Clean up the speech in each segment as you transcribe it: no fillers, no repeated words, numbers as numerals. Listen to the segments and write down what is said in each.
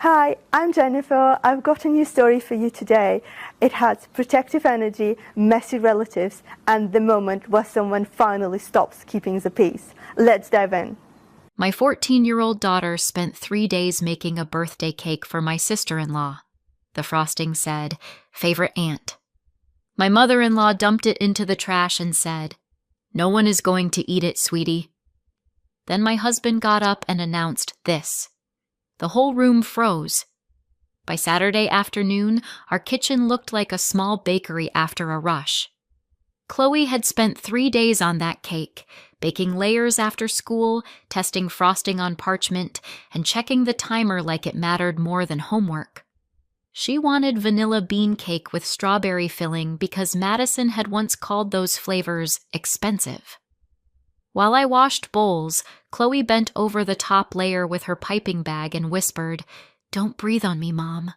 Hi, I'm Jennifer. I've got a new story for you today. It has protective energy, messy relatives, and the moment where someone finally stops keeping the peace. Let's dive in. My 14-year-old daughter spent 3 days making a birthday cake for my sister-in-law. The frosting said, "Favorite aunt." My mother-in-law dumped it into the trash and said, "No one is going to eat it, sweetie." Then my husband got up and announced this. The whole room froze. By Saturday afternoon, our kitchen looked like a small bakery after a rush. Chloe had spent 3 days on that cake, baking layers after school, testing frosting on parchment, and checking the timer like it mattered more than homework. She wanted vanilla bean cake with strawberry filling because Madison had once called those flavors expensive. While I washed bowls, Chloe bent over the top layer with her piping bag and whispered, "Don't breathe on me, Mom."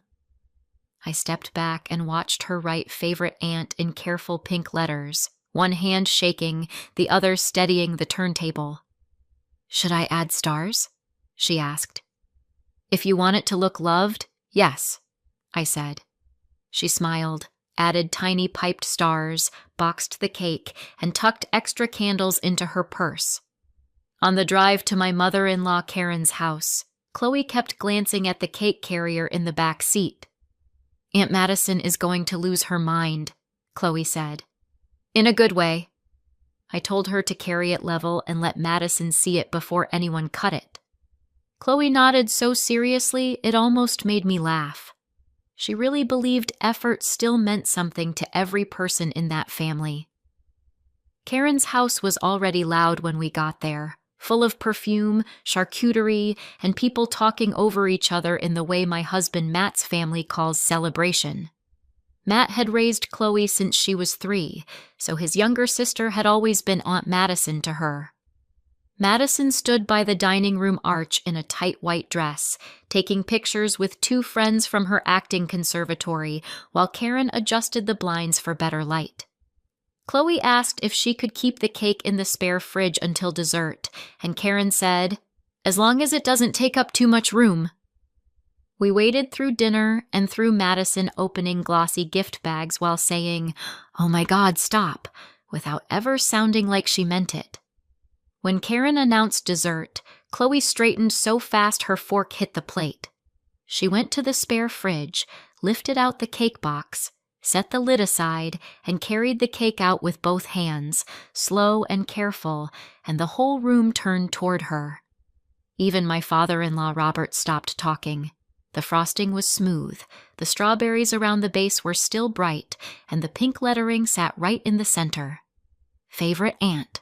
I stepped back and watched her write "favorite aunt" in careful pink letters, one hand shaking, the other steadying the turntable. "Should I add stars?" she asked. "If you want it to look loved, yes," I said. She smiled, added tiny piped stars, boxed the cake, and tucked extra candles into her purse. On the drive to my mother-in-law Karen's house, Chloe kept glancing at the cake carrier in the back seat. "Aunt Madison is going to lose her mind," Chloe said. "In a good way." I told her to carry it level and let Madison see it before anyone cut it. Chloe nodded so seriously it almost made me laugh. She really believed effort still meant something to every person in that family. Karen's house was already loud when we got there, full of perfume, charcuterie, and people talking over each other in the way my husband Matt's family calls celebration. Matt had raised Chloe since she was 3, so his younger sister had always been Aunt Madison to her. Madison stood by the dining room arch in a tight white dress, taking pictures with 2 friends from her acting conservatory while Karen adjusted the blinds for better light. Chloe asked if she could keep the cake in the spare fridge until dessert, and Karen said, "As long as it doesn't take up too much room." We waited through dinner and through Madison opening glossy gift bags while saying, "Oh my God, stop," without ever sounding like she meant it. When Karen announced dessert, Chloe straightened so fast her fork hit the plate. She went to the spare fridge, lifted out the cake box, set the lid aside, and carried the cake out with both hands, slow and careful, and the whole room turned toward her. Even my father-in-law Robert stopped talking. The frosting was smooth, the strawberries around the base were still bright, and the pink lettering sat right in the center. "Favorite aunt."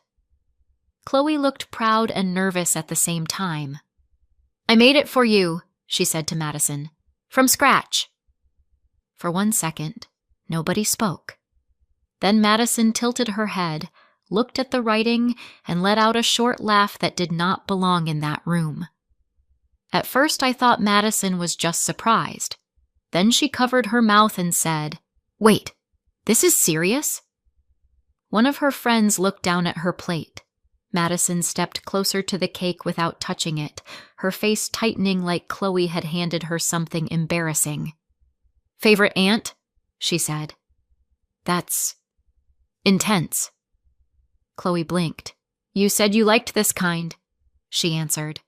Chloe looked proud and nervous at the same time. "I made it for you," she said to Madison. "From scratch." For 1 second, nobody spoke. Then Madison tilted her head, looked at the writing, and let out a short laugh that did not belong in that room. At first I thought Madison was just surprised. Then she covered her mouth and said, "Wait, this is serious?" One of her friends looked down at her plate. Madison stepped closer to the cake without touching it, her face tightening like Chloe had handed her something embarrassing. "Favorite aunt?" she said. "That's intense." Chloe blinked. "You said you liked this kind," she answered.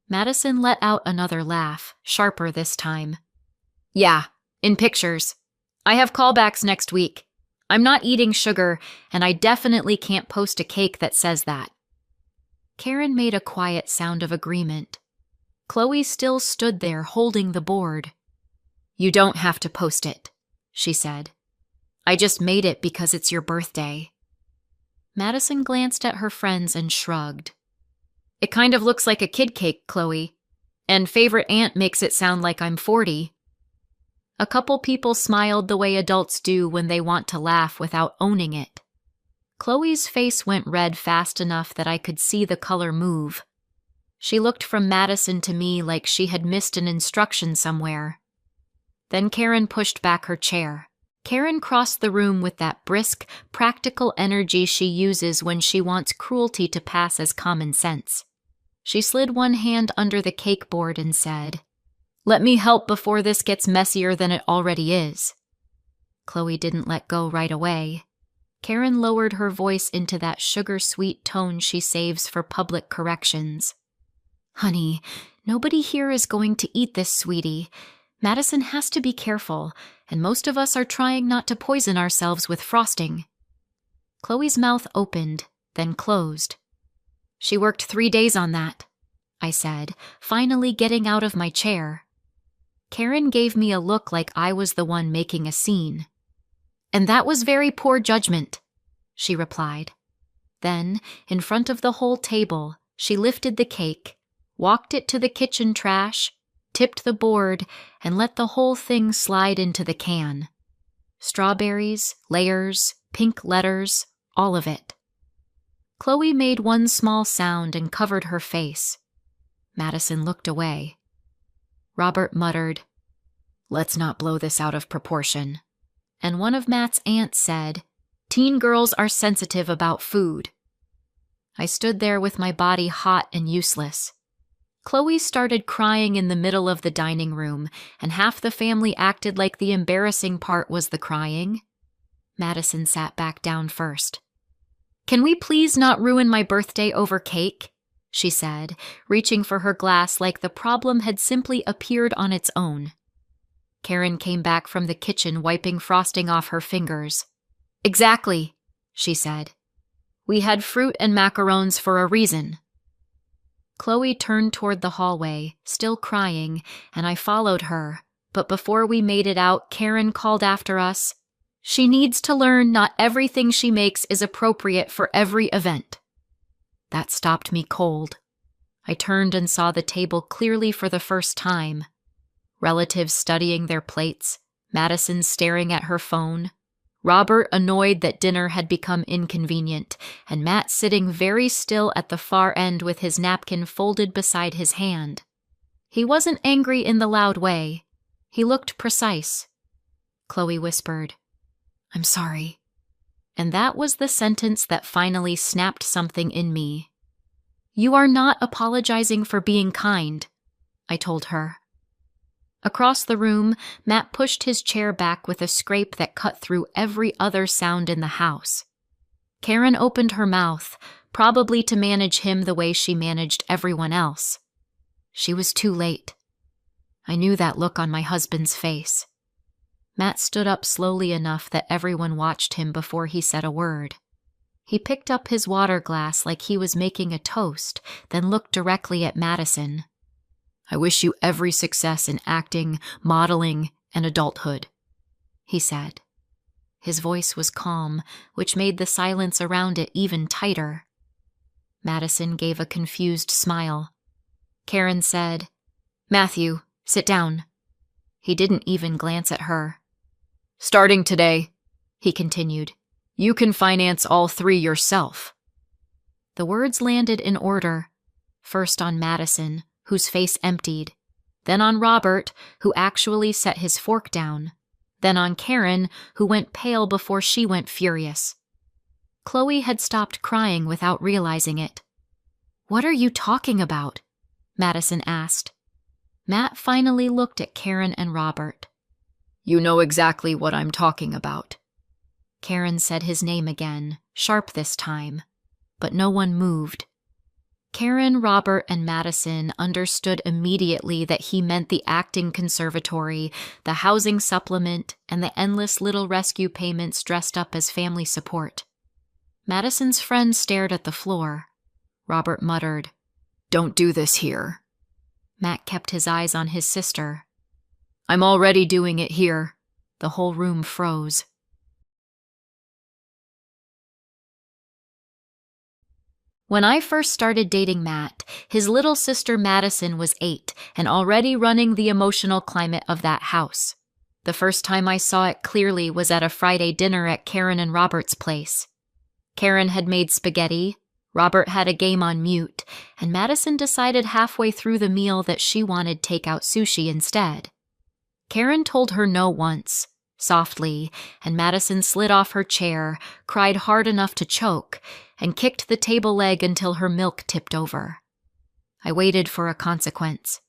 Madison let out another laugh, sharper this time. "Yeah, in pictures. I have callbacks next week. I'm not eating sugar, and I definitely can't post a cake that says that." Karen made a quiet sound of agreement. Chloe still stood there holding the board. "You don't have to post it," she said. "I just made it because it's your birthday." Madison glanced at her friends and shrugged. "It kind of looks like a kid cake, Chloe, and favorite aunt makes it sound like I'm 40. A couple people smiled the way adults do when they want to laugh without owning it. Chloe's face went red fast enough that I could see the color move. She looked from Madison to me like she had missed an instruction somewhere. Then Karen pushed back her chair. Karen crossed the room with that brisk, practical energy she uses when she wants cruelty to pass as common sense. She slid one hand under the cake board and said, Let me help before this gets messier than it already is. Chloe didn't let go right away. Karen lowered her voice into that sugar-sweet tone she saves for public corrections. Honey, nobody here is going to eat this, sweetie. Madison has to be careful, and most of us are trying not to poison ourselves with frosting. Chloe's mouth opened, then closed. She worked 3 days on that, I said, finally getting out of my chair. Karen gave me a look like I was the one making a scene. And that was very poor judgment, she replied. Then, in front of the whole table, she lifted the cake, walked it to the kitchen trash, tipped the board, and let the whole thing slide into the can. Strawberries, layers, pink letters, all of it. Chloe made one small sound and covered her face. Madison looked away. Robert muttered, "Let's not blow this out of proportion." And one of Matt's aunts said, "Teen girls are sensitive about food." I stood there with my body hot and useless. Chloe started crying in the middle of the dining room, and half the family acted like the embarrassing part was the crying. Madison sat back down first. "Can we please not ruin my birthday over cake?" she said, reaching for her glass like the problem had simply appeared on its own. Karen came back from the kitchen wiping frosting off her fingers. "Exactly," she said. "We had fruit and macarons for a reason." Chloe turned toward the hallway, still crying, and I followed her, but before we made it out, Karen called after us, "She needs to learn not everything she makes is appropriate for every event." That stopped me cold. I turned and saw the table clearly for the first time. Relatives studying their plates, Madison staring at her phone, Robert annoyed that dinner had become inconvenient, and Matt sitting very still at the far end with his napkin folded beside his hand. He wasn't angry in the loud way. He looked precise. Chloe whispered, "I'm sorry." And that was the sentence that finally snapped something in me. "You are not apologizing for being kind," I told her. Across the room, Matt pushed his chair back with a scrape that cut through every other sound in the house. Karen opened her mouth, probably to manage him the way she managed everyone else. She was too late. I knew that look on my husband's face. Matt stood up slowly enough that everyone watched him before he said a word. He picked up his water glass like he was making a toast, then looked directly at Madison. "I wish you every success in acting, modeling, and adulthood," he said. His voice was calm, which made the silence around it even tighter. Madison gave a confused smile. Karen said, "Matthew, sit down." He didn't even glance at her. "Starting today," he continued, "you can finance all 3 yourself." The words landed in order, first on Madison, whose face emptied, then on Robert, who actually set his fork down, then on Karen, who went pale before she went furious. Chloe had stopped crying without realizing it. "What are you talking about?" Madison asked. Matt finally looked at Karen and Robert. "You know exactly what I'm talking about." Karen said his name again, sharp this time, but no one moved. Karen, Robert, and Madison understood immediately that he meant the acting conservatory, the housing supplement, and the endless little rescue payments dressed up as family support. Madison's friend stared at the floor. Robert muttered, "Don't do this here." Matt kept his eyes on his sister. "I'm already doing it here." The whole room froze. When I first started dating Matt, his little sister Madison was 8 and already running the emotional climate of that house. The first time I saw it clearly was at a Friday dinner at Karen and Robert's place. Karen had made spaghetti, Robert had a game on mute, and Madison decided halfway through the meal that she wanted takeout sushi instead. Karen told her no once, softly, and Madison slid off her chair, cried hard enough to choke, and kicked the table leg until her milk tipped over. I waited for a consequence.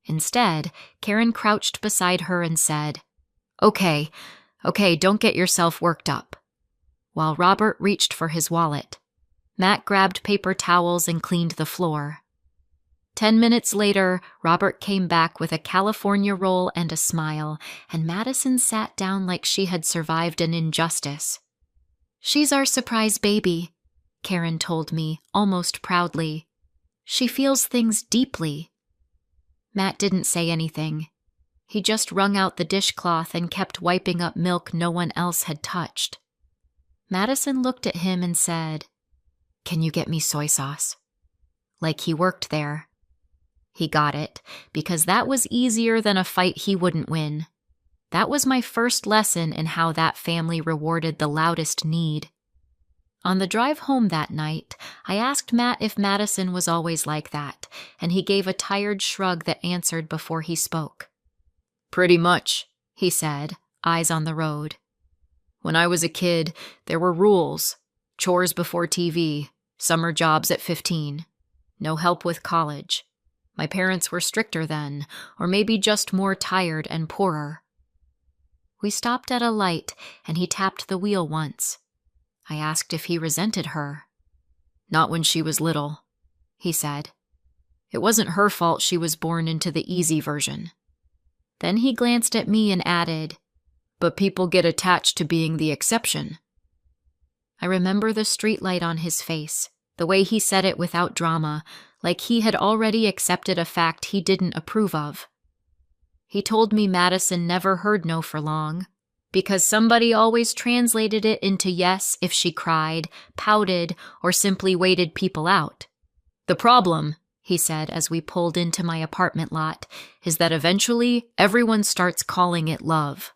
Instead, Karen crouched beside her and said, Okay, don't get yourself worked up." While Robert reached for his wallet, Matt grabbed paper towels and cleaned the floor. 10 minutes later, Robert came back with a California roll and a smile, and Madison sat down like she had survived an injustice. "She's our surprise baby," Karen told me, almost proudly. "She feels things deeply." Matt didn't say anything. He just wrung out the dishcloth and kept wiping up milk no one else had touched. Madison looked at him and said, "Can you get me soy sauce?" Like he worked there. He got it, because that was easier than a fight he wouldn't win. That was my first lesson in how that family rewarded the loudest need. On the drive home that night, I asked Matt if Madison was always like that, and he gave a tired shrug that answered before he spoke. "Pretty much," he said, eyes on the road. "When I was a kid, there were rules. Chores before TV, summer jobs at 15. No help with college. My parents were stricter then, or maybe just more tired and poorer." We stopped at a light, and he tapped the wheel once. I asked if he resented her. "Not when she was little," he said. "It wasn't her fault she was born into the easy version." Then he glanced at me and added, "But people get attached to being the exception." I remember the streetlight on his face, the way he said it without drama, like he had already accepted a fact he didn't approve of. He told me Madison never heard no for long, because somebody always translated it into yes if she cried, pouted, or simply waited people out. "The problem," he said as we pulled into my apartment lot, "is that eventually everyone starts calling it love."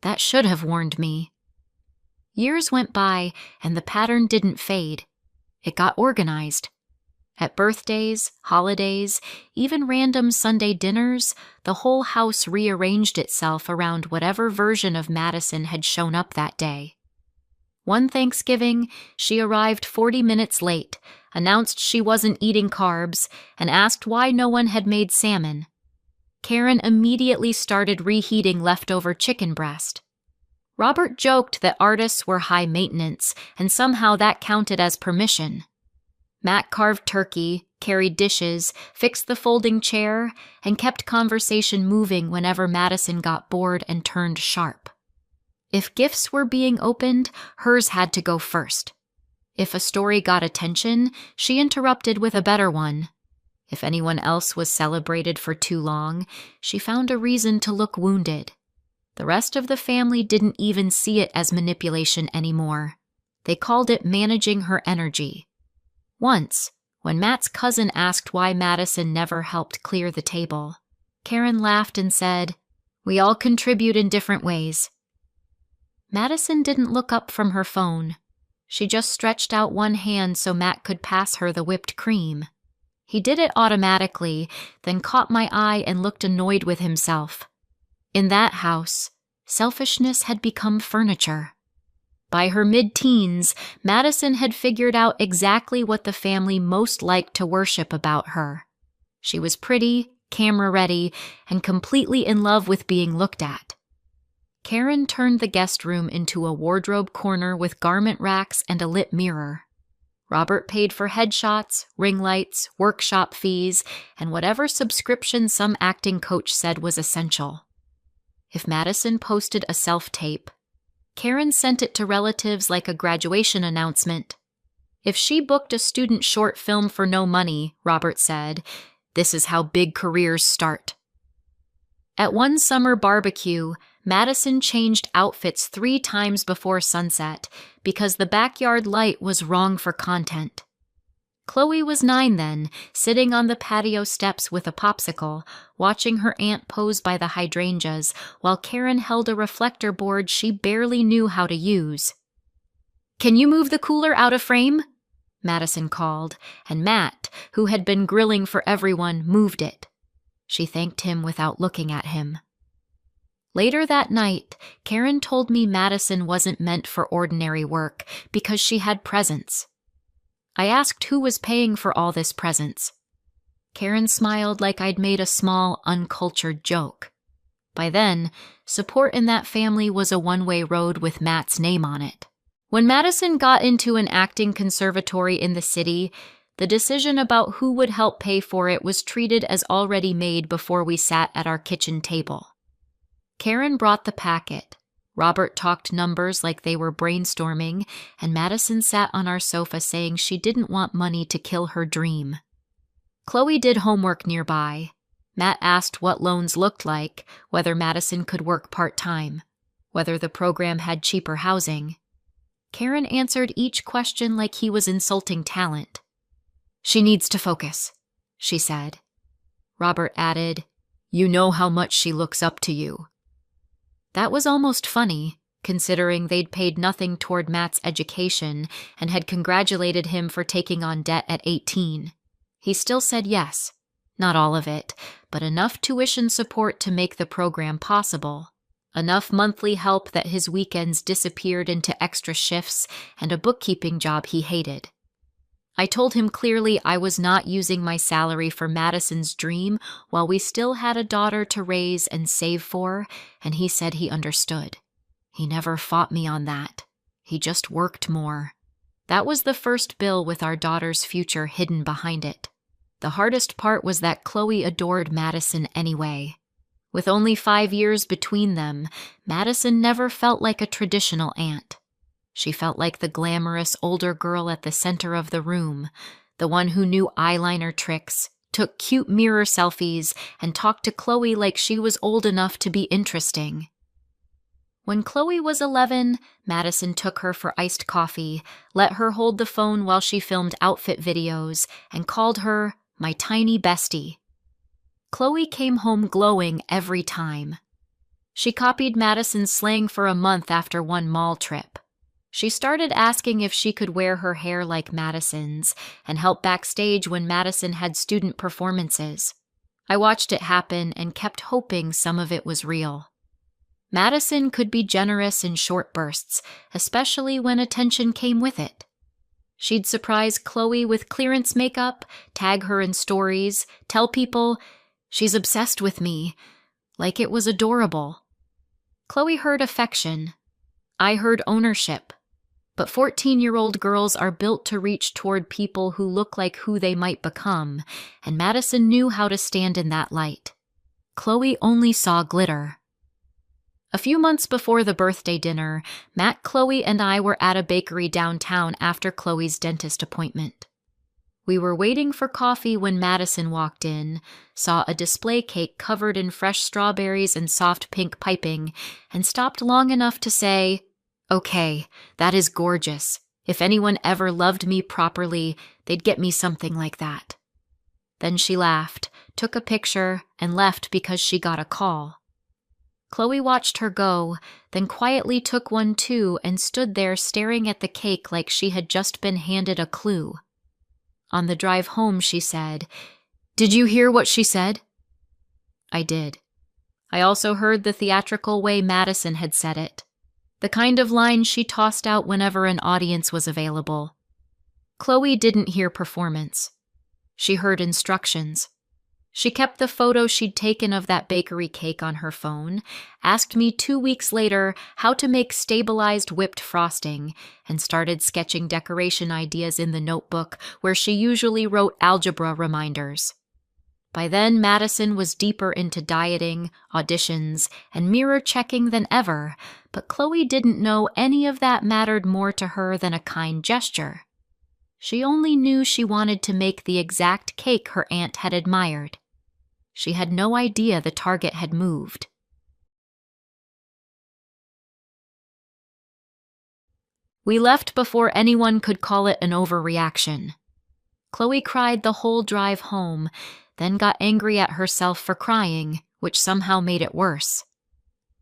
That should have warned me. Years went by, and the pattern didn't fade. It got organized. At birthdays, holidays, even random Sunday dinners, the whole house rearranged itself around whatever version of Madison had shown up that day. One Thanksgiving, she arrived 40 minutes late, announced she wasn't eating carbs, and asked why no one had made salmon. Karen immediately started reheating leftover chicken breast. Robert joked that artists were high maintenance, and somehow that counted as permission. Matt carved turkey, carried dishes, fixed the folding chair, and kept conversation moving whenever Madison got bored and turned sharp. If gifts were being opened, hers had to go first. If a story got attention, she interrupted with a better one. If anyone else was celebrated for too long, she found a reason to look wounded. The rest of the family didn't even see it as manipulation anymore. They called it managing her energy. Once, when Matt's cousin asked why Madison never helped clear the table, Karen laughed and said, "We all contribute in different ways." Madison didn't look up from her phone. She just stretched out one hand so Matt could pass her the whipped cream. He did it automatically, then caught my eye and looked annoyed with himself. In that house, selfishness had become furniture. By her mid-teens, Madison had figured out exactly what the family most liked to worship about her. She was pretty, camera-ready, and completely in love with being looked at. Karen turned the guest room into a wardrobe corner with garment racks and a lit mirror. Robert paid for headshots, ring lights, workshop fees, and whatever subscription some acting coach said was essential. If Madison posted a self-tape, Karen sent it to relatives like a graduation announcement. If she booked a student short film for no money, Robert said, "This is how big careers start." At one summer barbecue, Madison changed outfits 3 times before sunset because the backyard light was wrong for content. Chloe was 9 then, sitting on the patio steps with a popsicle, watching her aunt pose by the hydrangeas while Karen held a reflector board she barely knew how to use. "Can you move the cooler out of frame?" Madison called, and Matt, who had been grilling for everyone, moved it. She thanked him without looking at him. Later that night, Karen told me Madison wasn't meant for ordinary work because she had presence. I asked who was paying for all this presence. Karen smiled like I'd made a small, uncultured joke. By then, support in that family was a one-way road with Matt's name on it. When Madison got into an acting conservatory in the city, the decision about who would help pay for it was treated as already made before we sat at our kitchen table. Karen brought the packet. Robert talked numbers like they were brainstorming, and Madison sat on our sofa saying she didn't want money to kill her dream. Chloe did homework nearby. Matt asked what loans looked like, whether Madison could work part-time, whether the program had cheaper housing. Karen answered each question like he was insulting talent. "She needs to focus," she said. Robert added, "You know how much she looks up to you." That was almost funny, considering they'd paid nothing toward Matt's education and had congratulated him for taking on debt at 18. He still said yes. Not all of it, but enough tuition support to make the program possible. Enough monthly help that his weekends disappeared into extra shifts and a bookkeeping job he hated. I told him clearly I was not using my salary for Madison's dream while we still had a daughter to raise and save for, and he said he understood. He never fought me on that. He just worked more. That was the first bill with our daughter's future hidden behind it. The hardest part was that Chloe adored Madison anyway. With only 5 years between them, Madison never felt like a traditional aunt. She felt like the glamorous older girl at the center of the room, the one who knew eyeliner tricks, took cute mirror selfies, and talked to Chloe like she was old enough to be interesting. When Chloe was 11, Madison took her for iced coffee, let her hold the phone while she filmed outfit videos, and called her my tiny bestie. Chloe came home glowing every time. She copied Madison's slang for a month after one mall trip. She started asking if she could wear her hair like Madison's and help backstage when Madison had student performances. I watched it happen and kept hoping some of it was real. Madison could be generous in short bursts, especially when attention came with it. She'd surprise Chloe with clearance makeup, tag her in stories, tell people, "She's obsessed with me," like it was adorable. Chloe heard affection. I heard ownership. But 14-year-old girls are built to reach toward people who look like who they might become, and Madison knew how to stand in that light. Chloe only saw glitter. A few months before the birthday dinner, Matt, Chloe, and I were at a bakery downtown after Chloe's dentist appointment. We were waiting for coffee when Madison walked in, saw a display cake covered in fresh strawberries and soft pink piping, and stopped long enough to say, "Okay, that is gorgeous. If anyone ever loved me properly, they'd get me something like that." Then she laughed, took a picture, and left because she got a call. Chloe watched her go, then quietly took one too and stood there staring at the cake like she had just been handed a clue. On the drive home, she said, "Did you hear what she said?" I did. I also heard the theatrical way Madison had said it. The kind of line she tossed out whenever an audience was available. Chloe didn't hear performance. She heard instructions. She kept the photo she'd taken of that bakery cake on her phone, asked me 2 weeks later how to make stabilized whipped frosting, and started sketching decoration ideas in the notebook where she usually wrote algebra reminders. By then, Madison was deeper into dieting, auditions, and mirror checking than ever, but Chloe didn't know any of that mattered more to her than a kind gesture. She only knew she wanted to make the exact cake her aunt had admired. She had no idea the target had moved. We left before anyone could call it an overreaction. Chloe cried the whole drive home, then got angry at herself for crying, which somehow made it worse.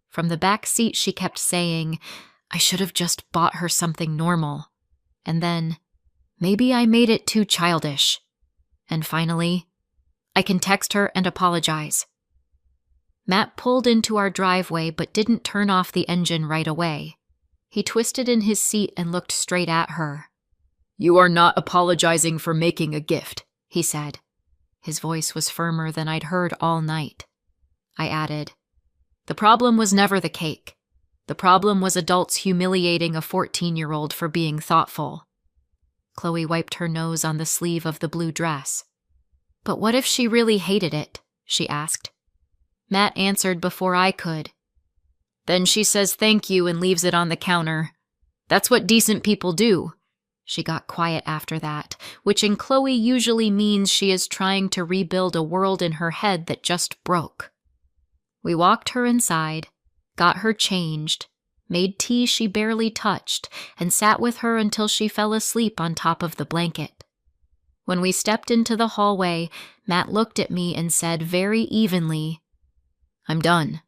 From the back seat, she kept saying, "I should have just bought her something normal." And then, "Maybe I made it too childish." And finally, "I can text her and apologize." Matt pulled into our driveway but didn't turn off the engine right away. He twisted in his seat and looked straight at her. "You are not apologizing for making a gift," he said. His voice was firmer than I'd heard all night. I added, "The problem was never the cake. The problem was adults humiliating a 14-year-old for being thoughtful." Chloe wiped her nose on the sleeve of the blue dress. "But what if she really hated it?" she asked. Matt answered before I could. "Then she says thank you and leaves it on the counter. That's what decent people do." She got quiet after that, which in Chloe usually means she is trying to rebuild a world in her head that just broke. We walked her inside, got her changed, made tea she barely touched, and sat with her until she fell asleep on top of the blanket. When we stepped into the hallway, Matt looked at me and said very evenly, "I'm done."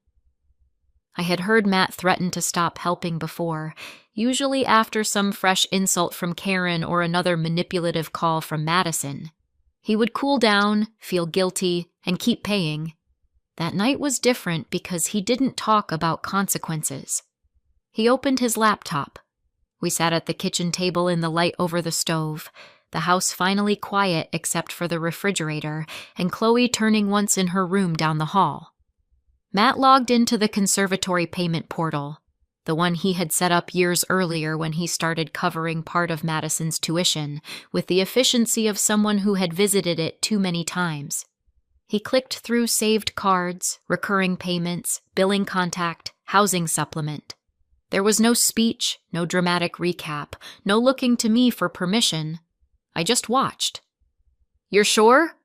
I had heard Matt threaten to stop helping before, usually after some fresh insult from Karen or another manipulative call from Madison. He would cool down, feel guilty, and keep paying. That night was different because he didn't talk about consequences. He opened his laptop. We sat at the kitchen table in the light over the stove, the house finally quiet except for the refrigerator, and Chloe turning once in her room down the hall. Matt logged into the conservatory payment portal, the one he had set up years earlier when he started covering part of Madison's tuition, with the efficiency of someone who had visited it too many times. He clicked through saved cards, recurring payments, billing contact, housing supplement. There was no speech, no dramatic recap, no looking to me for permission. I just watched. "You're sure?"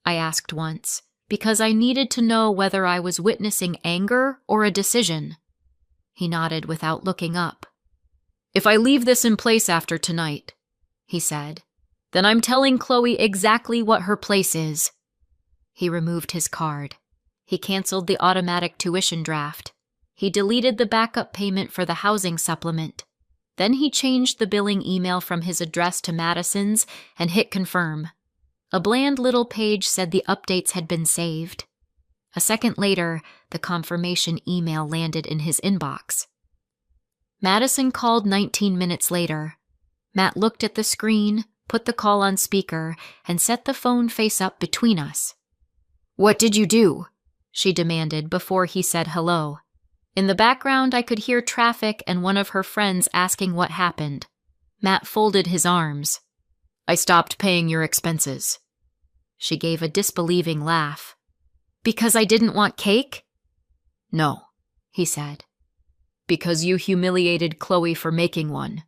I asked once, because I needed to know whether I was witnessing anger or a decision. He nodded without looking up. "If I leave this in place after tonight," he said, "then I'm telling Chloe exactly what her place is." He removed his card. He canceled the automatic tuition draft. He deleted the backup payment for the housing supplement. Then he changed the billing email from his address to Madison's and hit confirm. A bland little page said the updates had been saved. A second later, the confirmation email landed in his inbox. Madison called 19 minutes later. Matt looked at the screen, put the call on speaker, and set the phone face up between us. "What did you do?" she demanded before he said hello. In the background, I could hear traffic and one of her friends asking what happened. Matt folded his arms. "I stopped paying your expenses." She gave a disbelieving laugh. "Because I didn't want cake?" "No," he said. "Because you humiliated Chloe for making one."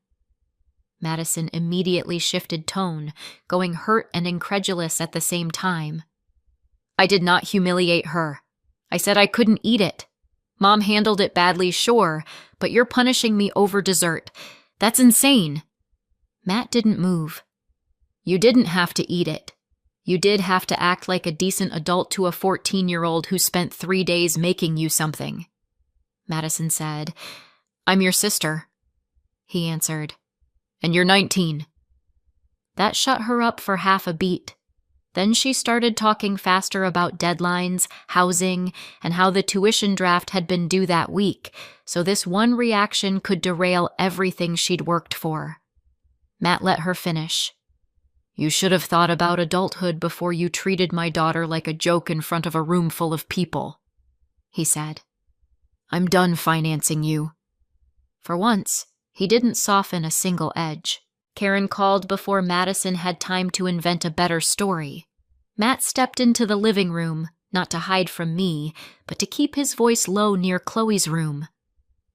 Madison immediately shifted tone, going hurt and incredulous at the same time. "I did not humiliate her. I said I couldn't eat it. Mom handled it badly, sure, but you're punishing me over dessert. That's insane." Matt didn't move. "You didn't have to eat it. You did have to act like a decent adult to a 14-year-old who spent 3 days making you something." Madison said, "I'm your sister." He answered, "And you're 19. That shut her up for half a beat. Then she started talking faster about deadlines, housing, and how the tuition draft had been due that week, so this one reaction could derail everything she'd worked for. Matt let her finish. "You should have thought about adulthood before you treated my daughter like a joke in front of a room full of people," he said. "I'm done financing you." For once, he didn't soften a single edge. Karen called before Madison had time to invent a better story. Matt stepped into the living room, not to hide from me, but to keep his voice low near Chloe's room.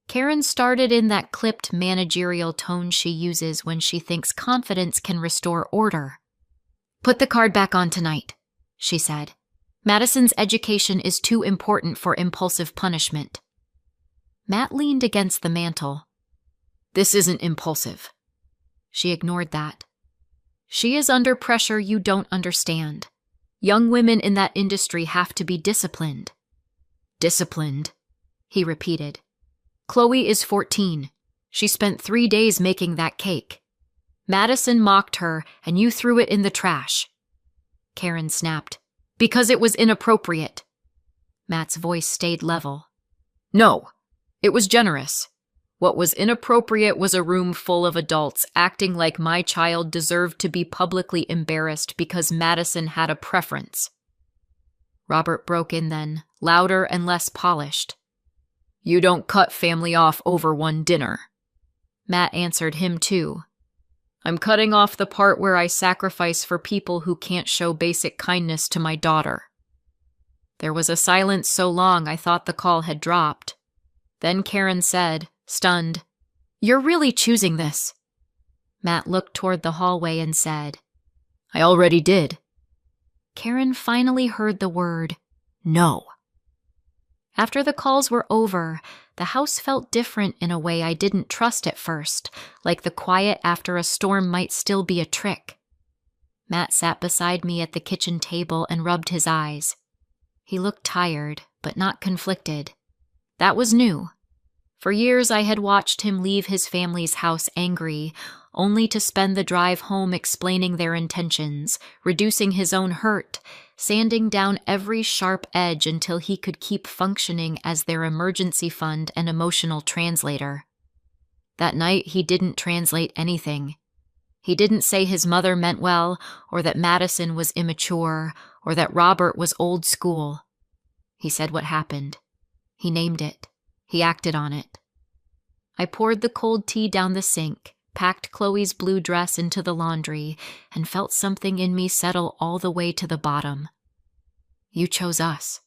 Karen started in that clipped managerial tone she uses when she thinks confidence can restore order. "Put the card back on tonight," she said. "Madison's education is too important for impulsive punishment." Matt leaned against the mantel. "This isn't impulsive." She ignored that. "She is under pressure you don't understand. Young women in that industry have to be disciplined." "Disciplined," he repeated. "Chloe is 14. She spent 3 days making that cake. Madison mocked her, and you threw it in the trash." Karen snapped. "Because it was inappropriate." Matt's voice stayed level. "No, it was generous. What was inappropriate was a room full of adults acting like my child deserved to be publicly embarrassed because Madison had a preference. Robert broke in then, louder and less polished. You don't cut family off over one dinner. Matt answered him too. I'm cutting off the part where I sacrifice for people who can't show basic kindness to my daughter. There was a silence so long I thought the call had dropped. Then Karen said, stunned, You're really choosing this. Matt looked toward the hallway and said, I already did. Karen finally heard the word, no. After the calls were over, the house felt different in a way I didn't trust at first, like the quiet after a storm might still be a trick. Matt sat beside me at the kitchen table and rubbed his eyes. He looked tired, but not conflicted. That was new. For years I had watched him leave his family's house angry, only to spend the drive home explaining their intentions, reducing his own hurt, sanding down every sharp edge until he could keep functioning as their emergency fund and emotional translator. That night he didn't translate anything. He didn't say his mother meant well, or that Madison was immature, or that Robert was old school. He said what happened. He named it. He acted on it. I poured the cold tea down the sink, packed Chloe's blue dress into the laundry, and felt something in me settle all the way to the bottom. You chose us,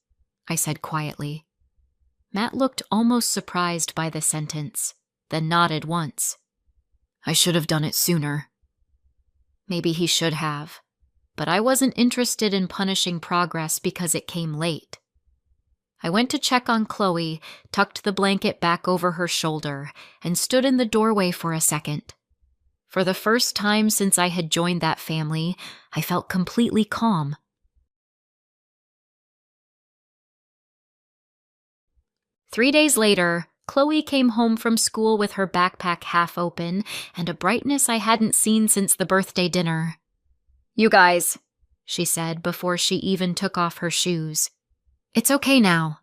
I said quietly. Matt looked almost surprised by the sentence, then nodded once. I should have done it sooner. Maybe he should have, but I wasn't interested in punishing progress because it came late. I went to check on Chloe, tucked the blanket back over her shoulder, and stood in the doorway for a second. For the first time since I had joined that family, I felt completely calm. Three days later, Chloe came home from school with her backpack half open and a brightness I hadn't seen since the birthday dinner. You guys, she said before she even took off her shoes. It's okay now.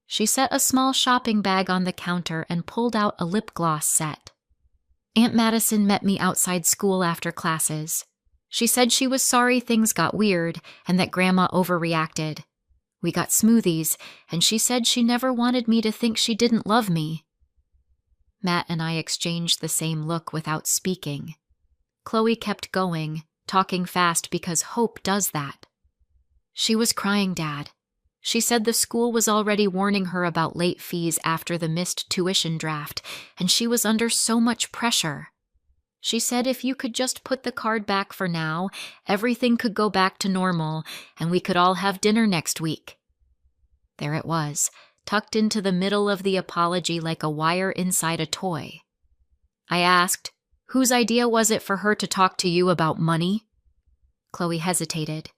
She set a small shopping bag on the counter and pulled out a lip gloss set. Aunt Madison met me outside school after classes. She said she was sorry things got weird and that Grandma overreacted. We got smoothies, and she said she never wanted me to think she didn't love me. Matt and I exchanged the same look without speaking. Chloe kept going, talking fast because hope does that. She was crying, Dad. She said the school was already warning her about late fees after the missed tuition draft, and she was under so much pressure. She said if you could just put the card back for now, everything could go back to normal, and we could all have dinner next week. There it was, tucked into the middle of the apology like a wire inside a toy. I asked, whose idea was it for her to talk to you about money? Chloe hesitated.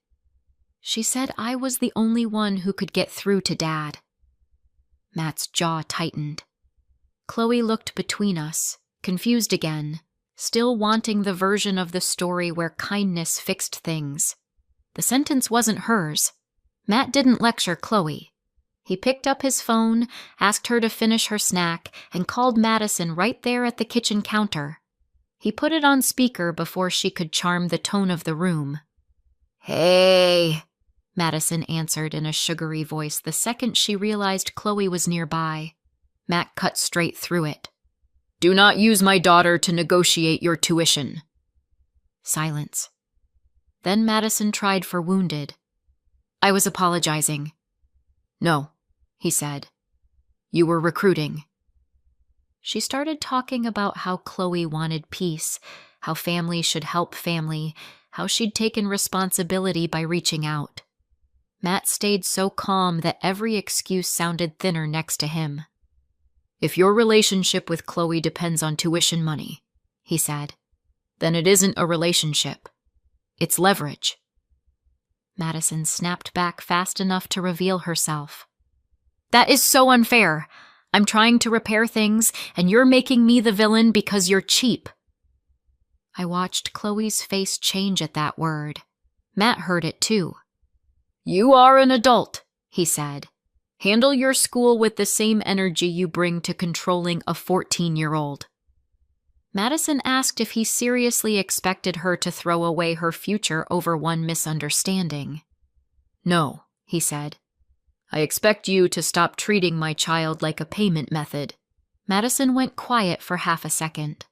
She said I was the only one who could get through to Dad. Matt's jaw tightened. Chloe looked between us, confused again, still wanting the version of the story where kindness fixed things. The sentence wasn't hers. Matt didn't lecture Chloe. He picked up his phone, asked her to finish her snack, and called Madison right there at the kitchen counter. He put it on speaker before she could charm the tone of the room. Hey, Madison answered in a sugary voice the second she realized Chloe was nearby. Matt cut straight through it. Do not use my daughter to negotiate your tuition. Silence. Then Madison tried for wounded. I was apologizing. No, he said. You were recruiting. She started talking about how Chloe wanted peace, how family should help family, how she'd taken responsibility by reaching out. Matt stayed so calm that every excuse sounded thinner next to him. If your relationship with Chloe depends on tuition money, he said, then it isn't a relationship. It's leverage. Madison snapped back fast enough to reveal herself. That is so unfair. I'm trying to repair things, and you're making me the villain because you're cheap. I watched Chloe's face change at that word. Matt heard it too. You are an adult, he said. Handle your school with the same energy you bring to controlling a 14-year-old. Madison asked if he seriously expected her to throw away her future over one misunderstanding. No, he said. I expect you to stop treating my child like a payment method. Madison went quiet for half a second.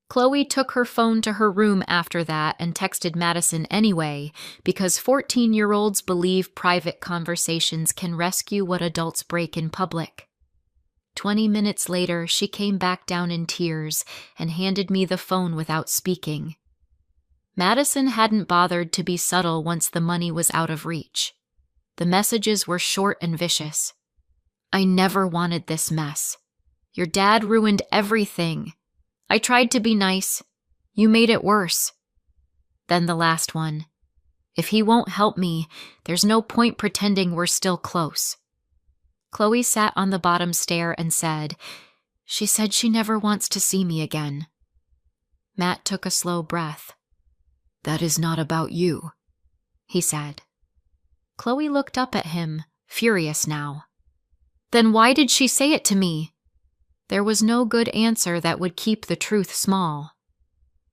Chloe took her phone to her room after that and texted Madison anyway, because 14-year-olds believe private conversations can rescue what adults break in public. 20 minutes later, she came back down in tears and handed me the phone without speaking. Madison hadn't bothered to be subtle once the money was out of reach. The messages were short and vicious. I never wanted this mess. Your dad ruined everything. I tried to be nice. You made it worse. Then the last one. If he won't help me, there's no point pretending we're still close. Chloe sat on the bottom stair and said, She said she never wants to see me again. Matt took a slow breath. That is not about you, he said. Chloe looked up at him, furious now. Then why did she say it to me? There was no good answer that would keep the truth small.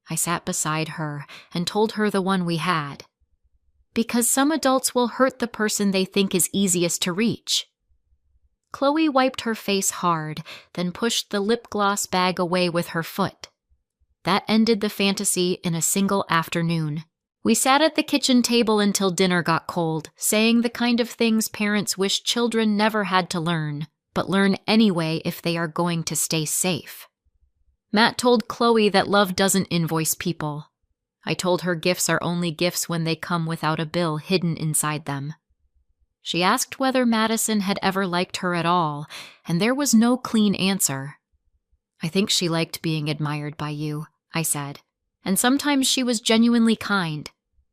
I sat beside her and told her the one we had. Because some adults will hurt the person they think is easiest to reach. Chloe wiped her face hard, then pushed the lip gloss bag away with her foot. That ended the fantasy in a single afternoon. We sat at the kitchen table until dinner got cold, saying the kind of things parents wish children never had to learn, but learn anyway if they are going to stay safe. Matt told Chloe that love doesn't invoice people. I told her gifts are only gifts when they come without a bill hidden inside them. She asked whether Madison had ever liked her at all, and there was no clean answer. I think she liked being admired by you, I said, and sometimes she was genuinely kind.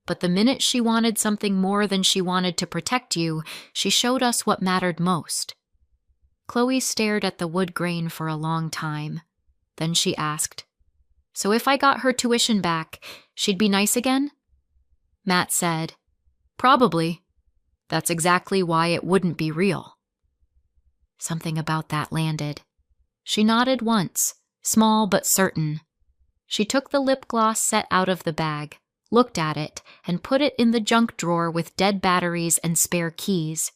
But the minute she wanted something more than she wanted to protect you, she showed us what mattered most. Chloe stared at the wood grain for a long time. Then she asked, So if I got her tuition back, she'd be nice again? Matt said, Probably. That's exactly why it wouldn't be real. Something about that landed. She nodded once, small but certain. She took the lip gloss set out of the bag, looked at it, and put it in the junk drawer with dead batteries and spare keys.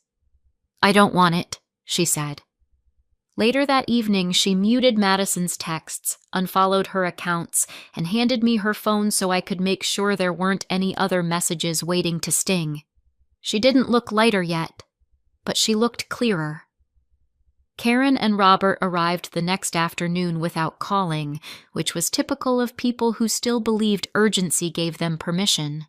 I don't want it, she said. Later that evening, she muted Madison's texts, unfollowed her accounts, and handed me her phone so I could make sure there weren't any other messages waiting to sting. She didn't look lighter yet, but she looked clearer. Karen and Robert arrived the next afternoon without calling, which was typical of people who still believed urgency gave them permission.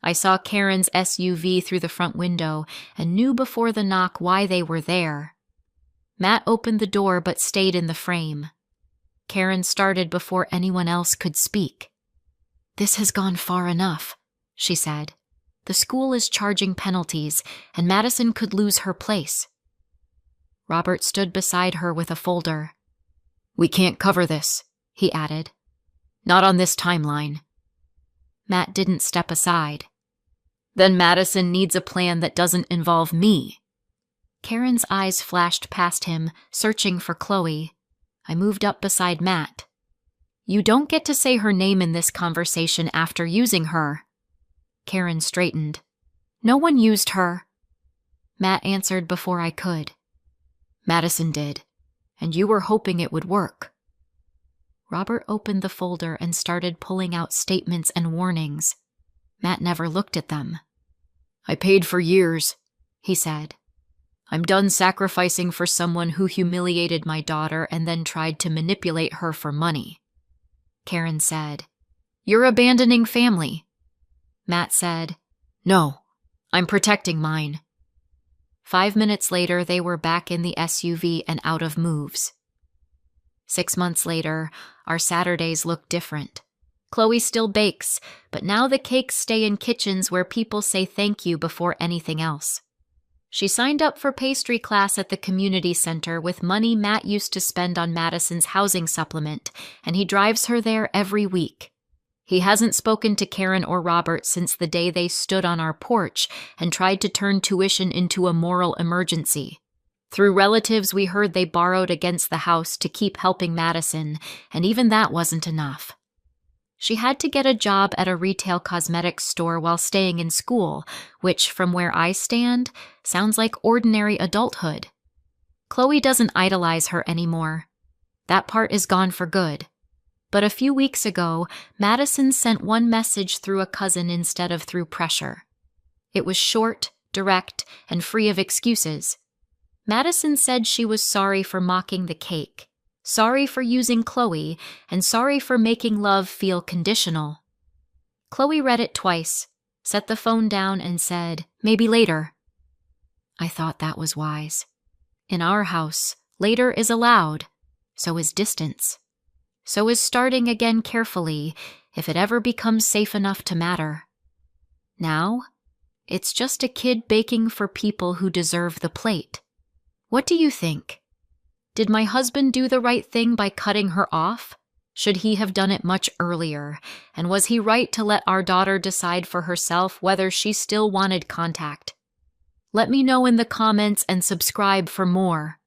I saw Karen's SUV through the front window and knew before the knock why they were there. Matt opened the door but stayed in the frame. Karen started before anyone else could speak. This has gone far enough, she said. The school is charging penalties, and Madison could lose her place. Robert stood beside her with a folder. We can't cover this, he added. Not on this timeline. Matt didn't step aside. Then Madison needs a plan that doesn't involve me. Karen's eyes flashed past him, searching for Chloe. I moved up beside Matt. You don't get to say her name in this conversation after using her. Karen straightened. No one used her. Matt answered before I could. Madison did, and you were hoping it would work. Robert opened the folder and started pulling out statements and warnings. Matt never looked at them. I paid for years, he said. I'm done sacrificing for someone who humiliated my daughter and then tried to manipulate her for money. Karen said, You're abandoning family. Matt said, No, I'm protecting mine. 5 minutes later, they were back in the SUV and out of moves. 6 months later, our Saturdays look different. Chloe still bakes, but now the cakes stay in kitchens where people say thank you before anything else. She signed up for pastry class at the community center with money Matt used to spend on Madison's housing supplement, and he drives her there every week. He hasn't spoken to Karen or Robert since the day they stood on our porch and tried to turn tuition into a moral emergency. Through relatives, we heard they borrowed against the house to keep helping Madison, and even that wasn't enough. She had to get a job at a retail cosmetics store while staying in school, which, from where I stand, sounds like ordinary adulthood. Chloe doesn't idolize her anymore. That part is gone for good. But a few weeks ago, Madison sent one message through a cousin instead of through pressure. It was short, direct, and free of excuses. Madison said she was sorry for mocking the cake, sorry for using Chloe, and sorry for making love feel conditional. Chloe read it twice, set the phone down, and said, "Maybe later." I thought that was wise. In our house, later is allowed. So is distance. So is starting again carefully, if it ever becomes safe enough to matter. Now, it's just a kid baking for people who deserve the plate. What do you think? Did my husband do the right thing by cutting her off? Should he have done it much earlier? And was he right to let our daughter decide for herself whether she still wanted contact? Let me know in the comments and subscribe for more.